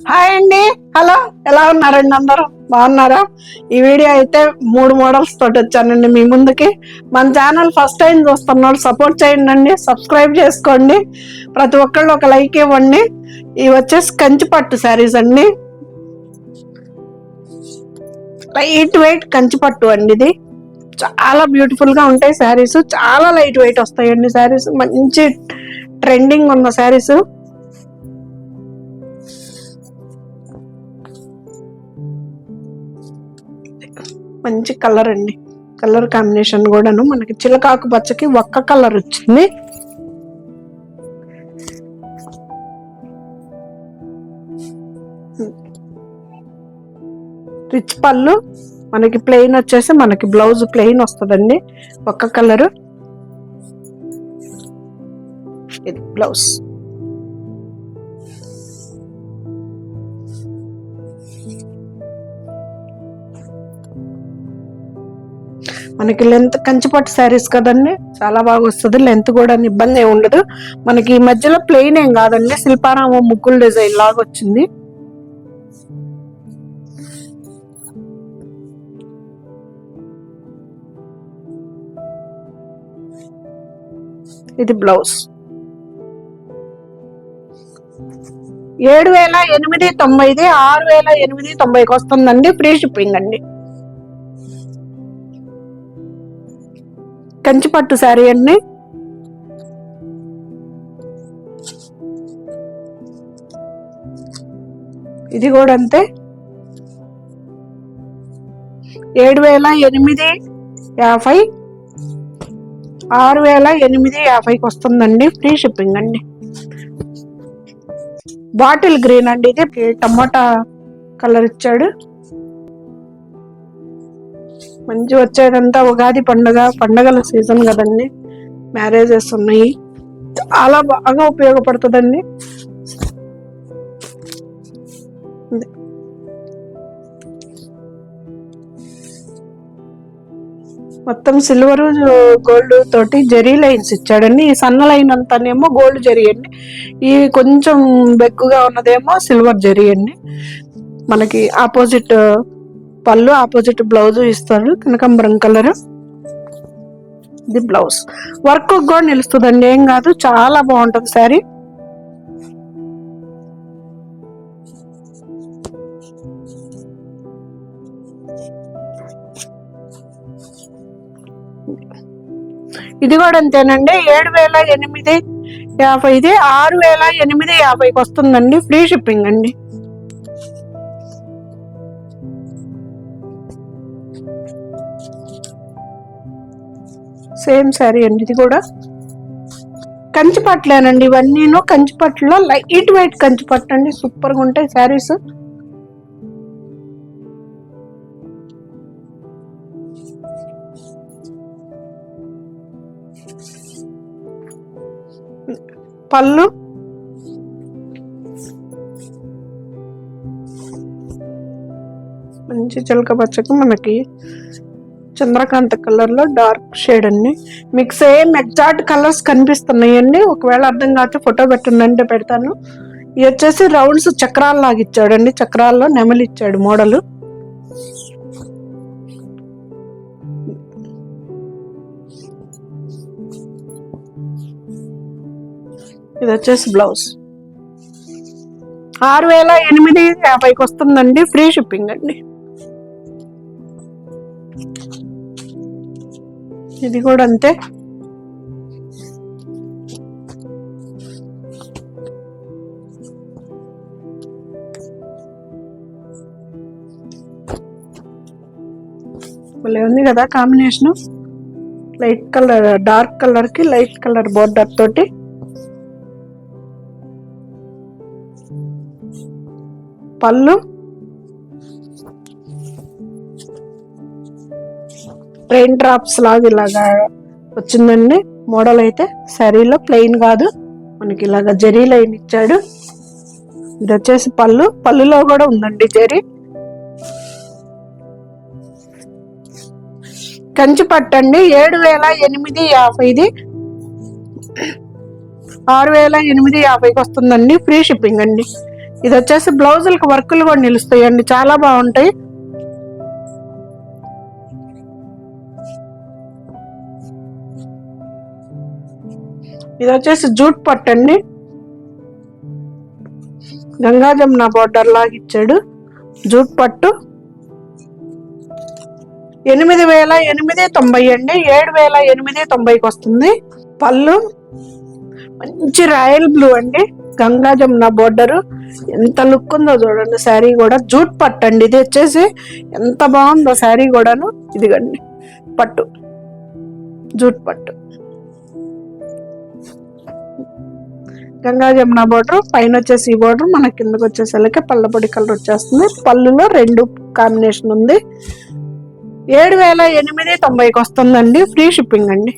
Hi అండి, hello, ఎలా ఉన్నారండి? అందరూ బాగున్నారా? ఈ వీడియో అయితే 3 మోడల్స్ తోటి వచ్చానండి మీ ముందుకి. మన ఛానల్ ఫస్ట్ టైం చూస్తున్నారు, సపోర్ట్ చేయండి, సబ్స్క్రైబ్ చేసుకోండి, ప్రతి ఒక్కళ్ళు ఒక లైక్ ఇవ్వండి. ఇవి వచ్చేసి కంచిపట్టు శారీస్ అండి, లైట్ వెయిట్ కంచిపట్టు అండి. ఇది చాలా బ్యూటిఫుల్ గా ఉంటాయి శారీస్, చాలా లైట్ వెయిట్ వస్తాయండి శారీస్, మంచి ట్రెండింగ్ ఉన్న శారీస్. మంచి కలర్ అండి, కలర్ కాంబినేషన్ కూడాను మనకి చిలకాకు పచ్చకి ఒక్క కలర్ వచ్చింది. రిచ్ పళ్ళు, మనకి ప్లెయిన్ వచ్చేసి మనకి బ్లౌజ్ ప్లెయిన్ వస్తుందండి, ఒక్క కలరు. ఇది బ్లౌజ్. మనకి లెంత్ కంచిపట్టు శారీస్ కదండి, చాలా బాగా వస్తుంది. లెంత్ కూడా ఇబ్బంది ఏమి ఉండదు. మనకి ఈ మధ్యలో ప్లెయిన్ ఏం కాదండి, శిల్పారామం ముగ్గులు డిజైన్ లాగా వచ్చింది. ఇది బ్లౌజ్. 7,890, 6,890కి వస్తుందండి, ఫ్రీ షిప్పింగ్ అండి. కంచిపట్టు శారీ అండి. ఇది కూడా అంతే, 7,850, 6,850కి వస్తుందండి, ఫ్రీ షిప్పింగ్ అండి. బాటిల్ గ్రీన్ అండి, ఇది టమాటా కలర్ ఇచ్చాడు. మంచి వచ్చేదంతా ఉగాది పండగల సీజన్ కదండి, మ్యారేజెస్ ఉన్నాయి, చాలా బాగా ఉపయోగపడుతుందండి. మొత్తం సిల్వర్ గోల్డ్ తోటి జరీ లైన్స్ ఇచ్చాడండి. ఈ సన్న లైన్ అంతానేమో గోల్డ్ జరీ అండి, ఈ కొంచెం బెక్కుగా ఉన్నదేమో సిల్వర్ జరీ అండి. మనకి ఆపోజిట్ పళ్ళు, ఆపోజిట్ బ్లౌజ్ ఇస్తారు, కనకాంబరం కలర్. ఇది బ్లౌజ్. వర్క్ కూడా నిలుస్తుందండి, ఏం కాదు, చాలా బాగుంటుంది శారీ. ఇది కూడా అంతేనండి, 7,850, 6,850కి వస్తుందండి, ఫ్రీ షిప్పింగ్ అండి. సేమ్ శారీ అండి, ఇది కూడా కంచిపట్లేనండి. ఇవన్నీను కంచిపట్టులో లైట్ వెయిట్ కంచిపట్టు అండి, సూపర్ గా ఉంటాయి శారీస్. పళ్ళు, మంచి చిలక పచ్చకు మనకి చంద్రకాంత కలర్ లో డార్క్ షేడ్ అండి. మీకు సేమ్ ఎగ్జాక్ట్ కలర్స్ కనిపిస్తున్నాయండి, ఒకవేళ అర్థం కాకపోతే ఫోటో పెట్టండి, పెడతాను. ఇది వచ్చేసి రౌండ్స్ చక్రాలు లాగా ఇచ్చాడండి, చక్రాల్లో నెమలి ఇచ్చాడు మోడల్. ఇది వచ్చేసి బ్లౌజ్. 6,850కి వస్తుందండి, ఫ్రీ షిప్పింగ్ అండి. ఇది కూడా అంతే, భలే ఉంది కదా combination. Light colour dark colour కి లైట్ కలర్ బోర్డర్ తోటి. పళ్ళు, రెయిన్ డ్రాప్స్ లాగా ఇలాగా వచ్చిందండి మోడల్. అయితే శారీలో ప్లెయిన్ కాదు, మనకి ఇలాగా జరీ లైన్ ఇచ్చాడు. ఇది వచ్చేసి పళ్ళు, పళ్ళులో కూడా ఉందండి జరీ. కంచిపట్టు అండి, 7,850, 6,850కి వస్తుందండి, ఫ్రీ షిప్పింగ్ అండి. ఇది వచ్చేసి బ్లౌజులకు వర్కులు కూడా నిలుస్తాయండి, చాలా బాగుంటాయి. ఇది వచ్చేసి జూట్ పట్టు అండి, గంగా జమున బోర్డర్ లాగా ఇచ్చాడు. జూట్ పట్టు 8,890 అండి, 7,890కి వస్తుంది. పళ్ళు మంచి రాయల్ బ్లూ అండి, గంగా జమున బోర్డర్. ఎంత లుక్ ఉందో చూడండి. శారీ కూడా జూట్ పట్టు అండి. ఇది వచ్చేసి ఎంత బాగుందో శారీ కూడాను. ఇదిగండి పట్టు, జూట్ పట్టు, గంగా జమున బోర్డర్. పైన వచ్చేసి ఈ బోర్డర్, మన కిందకి వచ్చేసరికి పళ్ళపొడి కలర్ వచ్చేస్తుంది. పళ్ళులో 2 కాంబినేషన్ ఉంది. 7,890కి వస్తుందండి, ఫ్రీ షిప్పింగ్ అండి.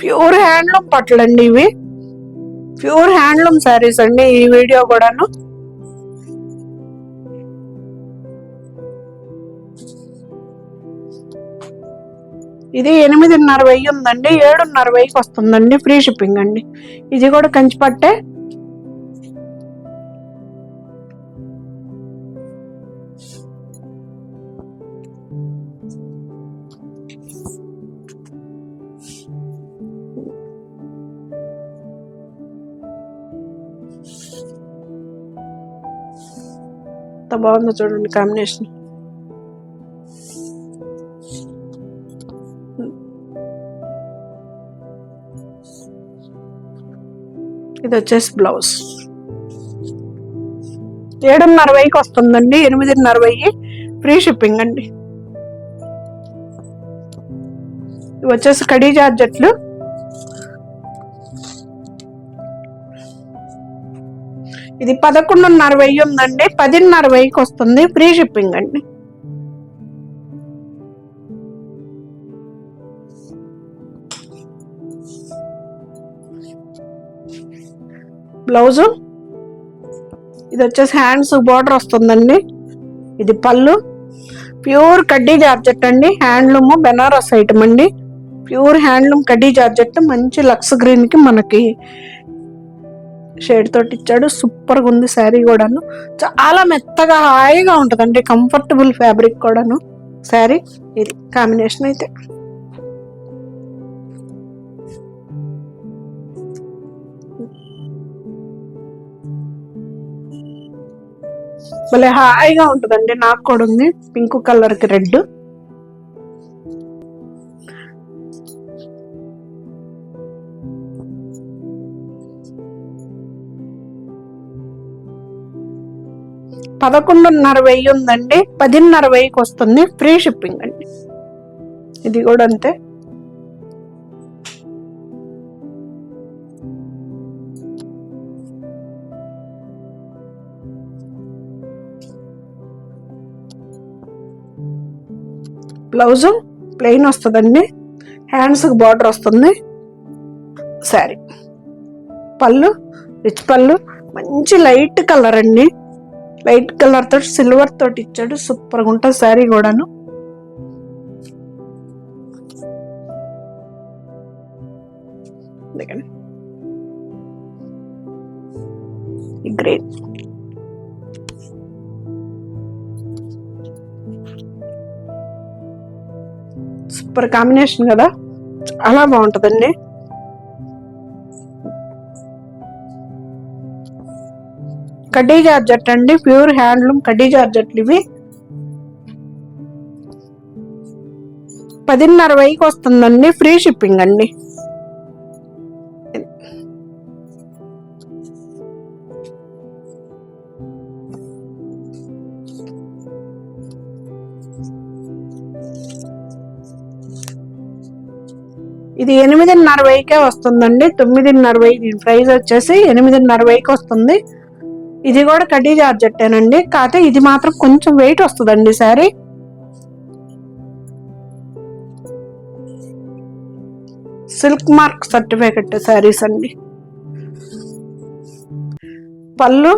ప్యూర్ హ్యాండ్లూమ్ పట్లు అండి ఇవి, ప్యూర్ హ్యాండ్లూమ్ శారీస్ అండి ఈ వీడియో కూడాను. ఇది 8,500 ఉందండి, 7,500కి వస్తుందండి, ఫ్రీ షిప్పింగ్ అండి. ఇది కూడా కంచి పట్టే. ఎంత బాగుందో చూడండి కాంబినేషన్. ఇది వచ్చేసి బ్లౌజ్ 7,500కి వస్తుందండి, 8,500 ఫ్రీ షిప్పింగ్ అండి. ఇవి వచ్చేసి కడీ జార్జెట్లు. ఇది 11,500 ఉందండి, 10,500కి వస్తుంది, ఫ్రీ షిప్పింగ్ అండి. బ్లౌజు ఇది వచ్చేసి హ్యాండ్స్ బార్డర్ వస్తుందండి. ఇది పళ్ళు, ప్యూర్ కడ్డీ జార్జెట్ అండి, హ్యాండ్లూమ్ బెనారస్ ఐటమ్ అండి. ప్యూర్ హ్యాండ్లూమ్ కడ్డీ జార్జెట్, మంచి లక్స్ గ్రీన్ కి మనకి షేడ్ తోటి ఇచ్చాడు. సూపర్ గా ఉంది శారీ కూడాను, చాలా మెత్తగా హాయిగా ఉంటదండి, కంఫర్టబుల్ ఫ్యాబ్రిక్ కూడాను శారీ. ఇది కాంబినేషన్ అయితే భలే హాయిగా ఉంటదండి. నాకు కూడా ఉంది పింక్ కలర్ కి రెడ్. $11,500 ఉందండి, 10,500కి వస్తుంది, ఫ్రీ షిప్పింగ్ అండి. ఇది కూడా అంతే. బ్లౌజు ప్లెయిన్ వస్తుందండి, హ్యాండ్స్ బార్డర్ వస్తుంది శారీ. పళ్ళు రిచ్ పళ్ళు, మంచి లైట్ కలర్ అండి, లైట్ కలర్ తోటి సిల్వర్ తోటి ఇచ్చాడు. సూపర్ గా ఉంటుంది శారీ కూడాను. గ్రీన్ సూపర్ కాంబినేషన్ కదా, చాలా బాగుంటదండి. కడ్డీ జార్జెట్ అండి, ప్యూర్ హ్యాండ్లూమ్ కడ్డీ జార్జెట్లు ఇవి. 10,500కి వస్తుందండి, ఫ్రీ షిప్పింగ్ అండి. ఇది 8,500కే వస్తుందండి, 9,500. దీని ప్రైస్ వచ్చేసి 8,500కి వస్తుంది. ఇది కూడా కడ్డీ జార్జెట్టేనండి, కాకపోతే ఇది మాత్రం కొంచెం వెయిట్ వస్తుందండి sari. Silk mark certificate saris అండి. పళ్ళు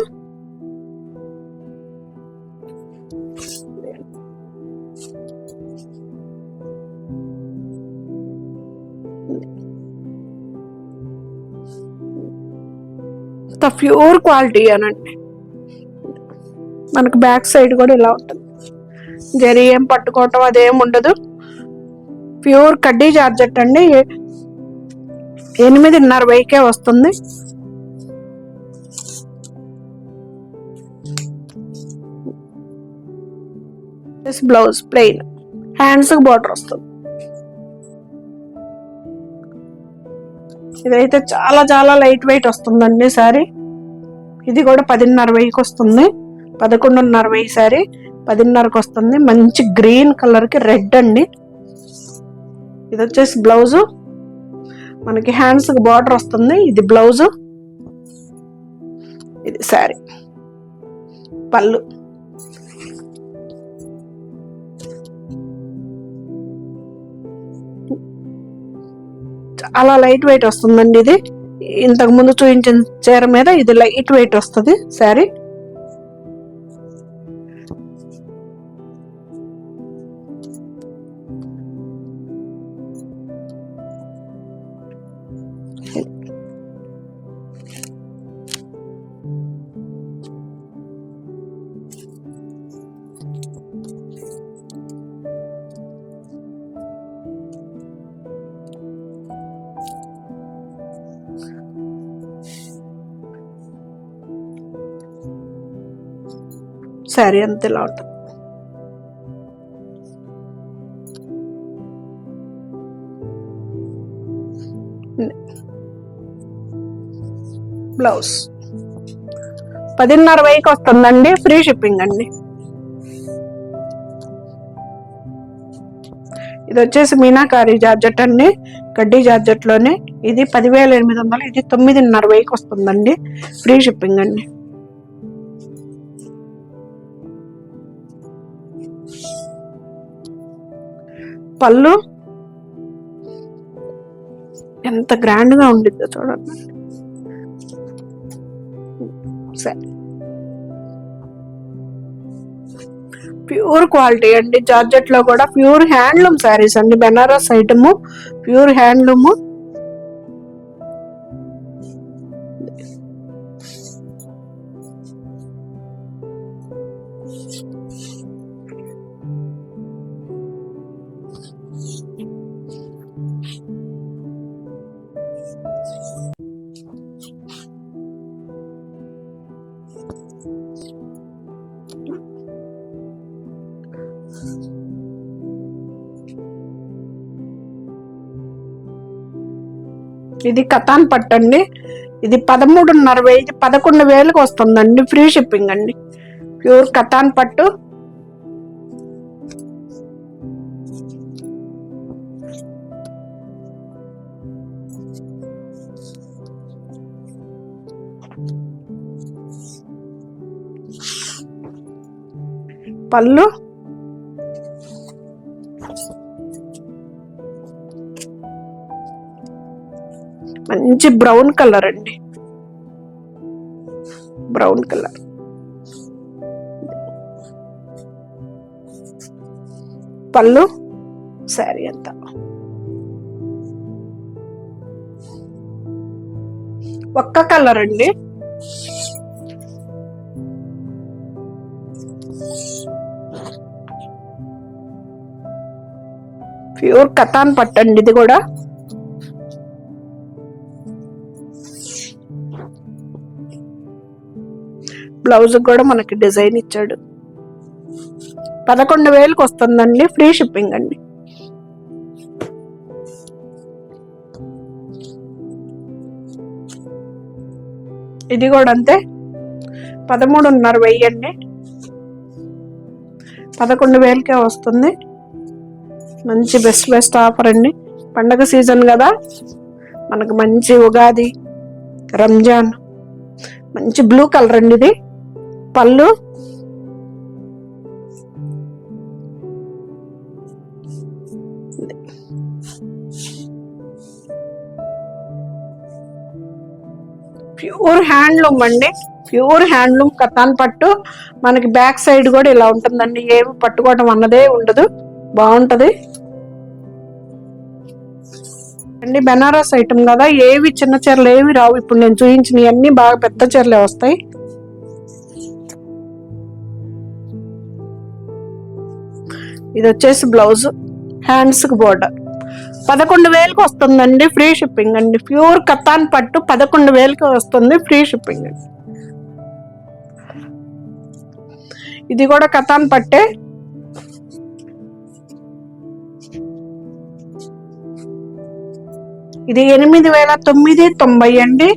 ప్యూర్ క్వాలిటీ అనండి. మనకు బ్యాక్ సైడ్ కూడా ఇలా ఉంటుంది. జరీ ఏం పట్టుకోవటం అదేం ఉండదు. ప్యూర్ కడ్డీ జార్జెట్ అండి. 8,500 వస్తుంది. బ్లౌజ్ ప్లెయిన్, హ్యాండ్స్ బార్డర్ వస్తుంది. ఇదైతే చాలా చాలా లైట్ వెయిట్ వస్తుందండి సారీ. ఇది కూడా 10,500 వస్తుంది. 11,500 సారీ 10,500 వస్తుంది. మంచి గ్రీన్ కలర్ కి రెడ్ అండి. ఇది వచ్చేసి బ్లౌజు, మనకి హ్యాండ్స్ కి బార్డర్ వస్తుంది. ఇది బ్లౌజు, ఇది సారీ. పళ్ళు చాలా లైట్ వెయిట్ వస్తుందండి. ఇది ఇంతకు ముందు చూపించిన చీర మీద ఇది లైట్ వెయిట్ వస్తుంది శారీ. శారీ అంత ఇలా ఉంటుంది. బ్లౌజ్ 10,500 వస్తుందండి. ఫ్రీ షిప్పింగ్ అండి. ఇది వచ్చేసి మీనాకారి జార్జెట్ అండి, కడ్డీ జార్జెట్ లోనే. ఇది 10,800, ఇది 9,500 వస్తుందండి. ఫ్రీ షిప్పింగ్ అండి. పళ్ళు ఎంత గ్రాండ్ గా ఉండిద్దో చూడండి. సరే, ప్యూర్ క్వాలిటీ అండి. జార్జెట్ లో కూడా ప్యూర్ హ్యాండ్లూమ్ శారీస్ అండి. Banaras item, pure handloom. ఇది కతాన్ పట్టు అండి. ఇది 13,500, ఇది 11,000 వస్తుందండి. ఫ్రీ షిప్పింగ్ అండి. ప్యూర్ కతాన్ పట్టు. పళ్ళు మంచి బ్రౌన్ కలర్ అండి, బ్రౌన్ కలర్. పళ్ళు శారీ అంతా ఒక్క కలర్ అండి. ప్యూర్ కతాన్ పట్టండి. ఇది కూడా బ్లౌజ్ కూడా మనకి డిజైన్ ఇచ్చాడు. 11,000 వస్తుందండి. ఫ్రీ షిప్పింగ్ అండి. ఇది కూడా అంతే, 13,500 అండి. 11,000కే వస్తుంది. మంచి బెస్ట్ ఆఫర్ అండి. పండగ సీజన్ కదా, మనకు మంచి ఉగాది, రంజాన్. మంచి బ్లూ కలర్ అండి ఇది. పళ్ళు ప్యూర్ హ్యాండ్లూమ్ అండి. ప్యూర్ హ్యాండ్లూమ్ కతాన్ పట్టు. మనకి బ్యాక్ సైడ్ కూడా ఇలా ఉంటుందండి. ఏమి పట్టుకోవడం అన్నదే ఉండదు. బాగుంటది. అండి బెనారస్ ఐటమ్ కదా, ఏవి చిన్న చీరలు ఏవి రావు. ఇప్పుడు నేను చూపించిన అన్ని బాగా పెద్ద చీరలే వస్తాయి. ఇది వచ్చేసి బ్లౌజ్, హ్యాండ్స్ కి బోర్డర్. 11,000కి వస్తుందండి, ఫ్రీ షిప్పింగ్ అండి. ప్యూర్ కతాన్ పట్టు 11,000కి వస్తుంది, ఫ్రీ షిప్పింగ్ అండి. ఇది కూడా కతాన్ పట్టే. ఇది 8,990 అండి,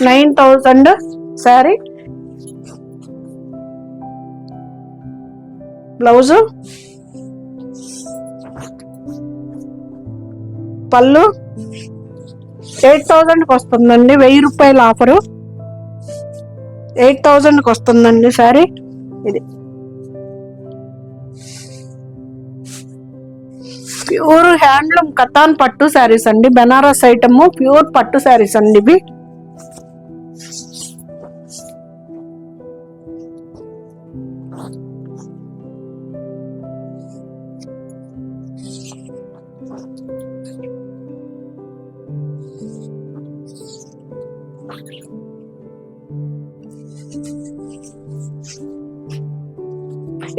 9,000 శారీ. బ్లౌజు, పళ్ళు 8,000కి వస్తుందండి, 1000 రూపాయల ఆఫరు. 8,000కి వస్తుందండి శారీ. ఇది ప్యూర్ హ్యాండ్లూమ్ కతాన్ పట్టు శారీస్ అండి, బెనారస్ ఐటమ్, ప్యూర్ పట్టు శారీస్ అండి ఇవి.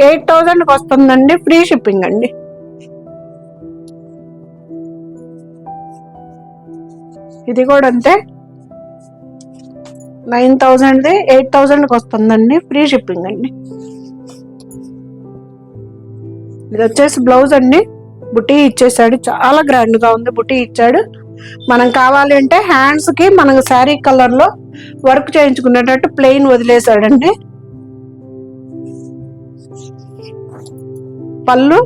$8,000కి వస్తుందండి, ఫ్రీ షిప్పింగ్ అండి. ఇది కూడా అంతే, 9,000ది 8,000కి వస్తుందండి, ఫ్రీ షిప్పింగ్ అండి. ఇది వచ్చేసి బ్లౌజ్ అండి, బుటీ ఇచ్చేసాడు, చాలా గ్రాండ్ గా ఉంది, బుటీ ఇచ్చాడు. మనం కావాలి అంటే హ్యాండ్స్ కి మనకు శారీ కలర్ లో వర్క్ చేయించుకునేటట్టు ప్లెయిన్ వదిలేసాడండి. పళ్ళు,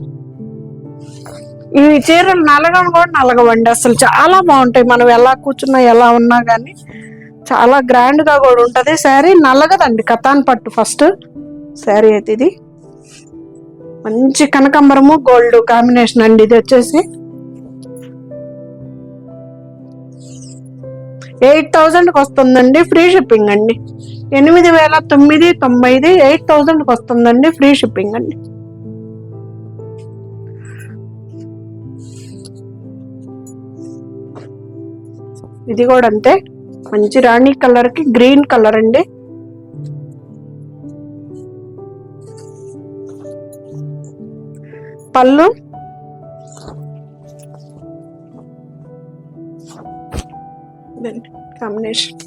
ఈ చీరలు నలగడం కూడా నలగవండి, అసలు చాలా బాగుంటాయి. మనం ఎలా కూర్చున్నా ఎలా ఉన్నా కానీ చాలా గ్రాండ్ గా కూడా ఉంటది. శారీ నల్లగదండి, కతాన్ పట్టు ఫస్ట్ శారీ అయితే. ఇది మంచి కనకాంబరము గోల్డ్ కాంబినేషన్ అండి. ఇది వచ్చేసి 8,000కి వస్తుందండి, ఫ్రీ షిప్పింగ్ అండి. 8,990, 8,000కి వస్తుందండి, ఫ్రీ షిప్పింగ్ అండి. ఇది కూడా అంతే, మంచి రాణి కలర్ కి గ్రీన్ కలర్ అండి. పళ్ళు, కాంబినేషన్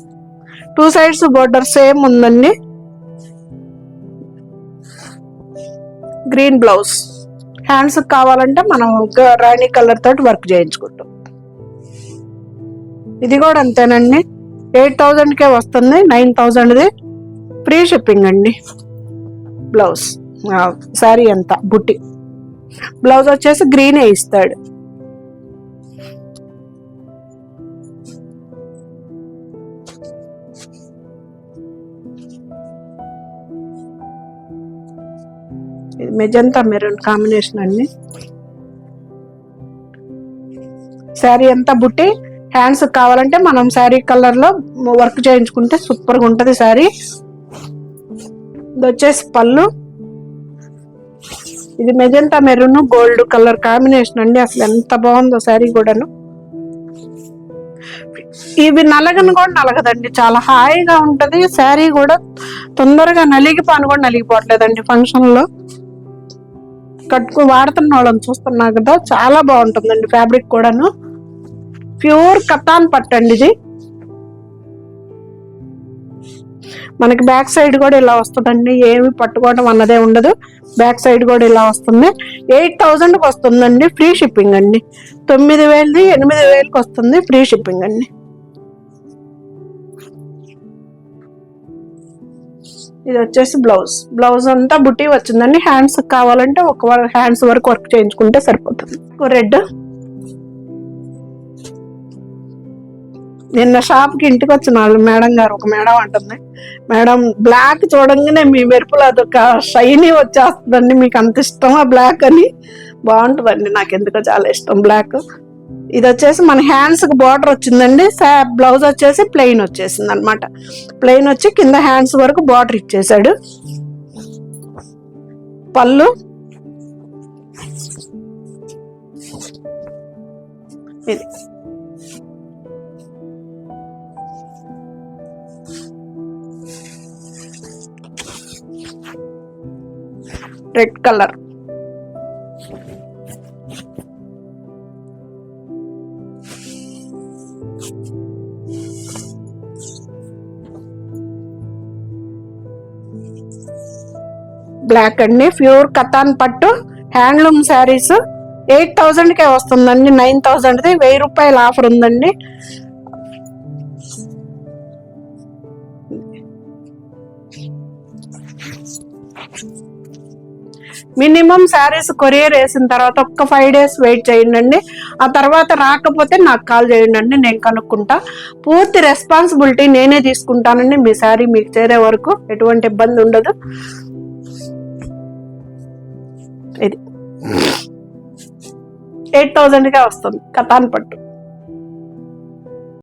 2 సైడ్స్ బోర్డర్ సేమ్ ఉందండి. గ్రీన్ బ్లౌజ్, హ్యాండ్స్ కావాలంటే మనం రాణి కలర్ తోటి వర్క్ చేయించుకుంటాం. ఇది కూడా అంతేనండి, 8,000కే వస్తుంది, 9,000ది ఫ్రీ షిప్పింగ్ అండి. బ్లౌజ్, శారీ అంతా బుట్టి. బ్లౌజ్ వచ్చేసి గ్రీనే ఇస్తాడు. మెజంతా మెరూన్ కాంబినేషన్ అండి. శారీ అంతా బుట్టి, హ్యాండ్స్ కావాలంటే మనం శారీ కలర్ లో వర్క్ చేయించుకుంటే సూపర్ గా ఉంటది శారీ. ఇది వచ్చేసి పళ్ళు, ఇది magenta maroon gold colour combination అండి, అసలు ఎంత బాగుందో శారీ కూడాను. ఇవి నలగను కూడా నలగదండి, చాలా హాయిగా ఉంటది శారీ కూడా. తొందరగా నలిగిపోను కూడా నలిగిపోవట్లేదండి. ఫంక్షన్ లో వాడుతున్న వాళ్ళని చూస్తున్నా కదా, చాలా బాగుంటుందండి ఫ్యాబ్రిక్ కూడాను. ప్యూర్ కతాన్ పట్టండి ఇది. మనకి బ్యాక్ సైడ్ కూడా ఇలా వస్తుందండి, ఏమి పట్టుకోవడం అన్నదే ఉండదు. బ్యాక్ సైడ్ కూడా ఇలా వస్తుంది. 8,000కి వస్తుందండి, ఫ్రీ షిప్పింగ్ అండి. 9,000ది 8,000కి వస్తుంది, ఫ్రీ షిప్పింగ్ అండి. ఇది వచ్చేసి బ్లౌజ్, బ్లౌజ్ అంతా బుట్టి వచ్చిందండి. హ్యాండ్స్ కావాలంటే ఒక హ్యాండ్స్ వరకు వర్క్ చేయించుకుంటే సరిపోతుంది. రెడ్, నిన్న షాప్ కి ఇంటికి వచ్చిన వాళ్ళు మేడం గారు, ఒక మేడం అంటుంది, మేడం బ్లాక్ చూడంగానే మీ మెరుపులు అదొక షైనీ వచ్చేస్తుందండి, మీకు అంత ఇష్టమా బ్లాక్ అని. బాగుంటుందండి, నాకు ఎందుకో చాలా ఇష్టం బ్లాక్. ఇది వచ్చేసి మన హ్యాండ్స్ కి బార్డర్ వచ్చిందండి. బ్లౌజ్ వచ్చేసి ప్లెయిన్ వచ్చేసింది అనమాట. ప్లెయిన్ వచ్చి కింద హ్యాండ్స్ వరకు బార్డర్ ఇచ్చేసాడు. పళ్ళు, ఇది రెడ్ కలర్, బ్లాక్ అండి. ప్యూర్ కతాన్ పట్టు హ్యాండ్లూమ్ శారీస్ 8,000కే వస్తుందండి. 9,000ది 1000 రూపాయల ఆఫర్ ఉందండి. మినిమం శారీస్ కొరియర్ వేసిన తర్వాత ఒక్క 5 days వెయిట్ చేయండి. ఆ తర్వాత రాకపోతే నాకు కాల్ చేయండి, నేను కనుక్కుంటా. పూర్తి రెస్పాన్సిబిలిటీ నేనే తీసుకుంటానండి. మీ శారీ మీకు చేరే వరకు ఎటువంటి ఇబ్బంది ఉండదు. ఇది 8,000కే వస్తుంది కతాన్ పట్టు.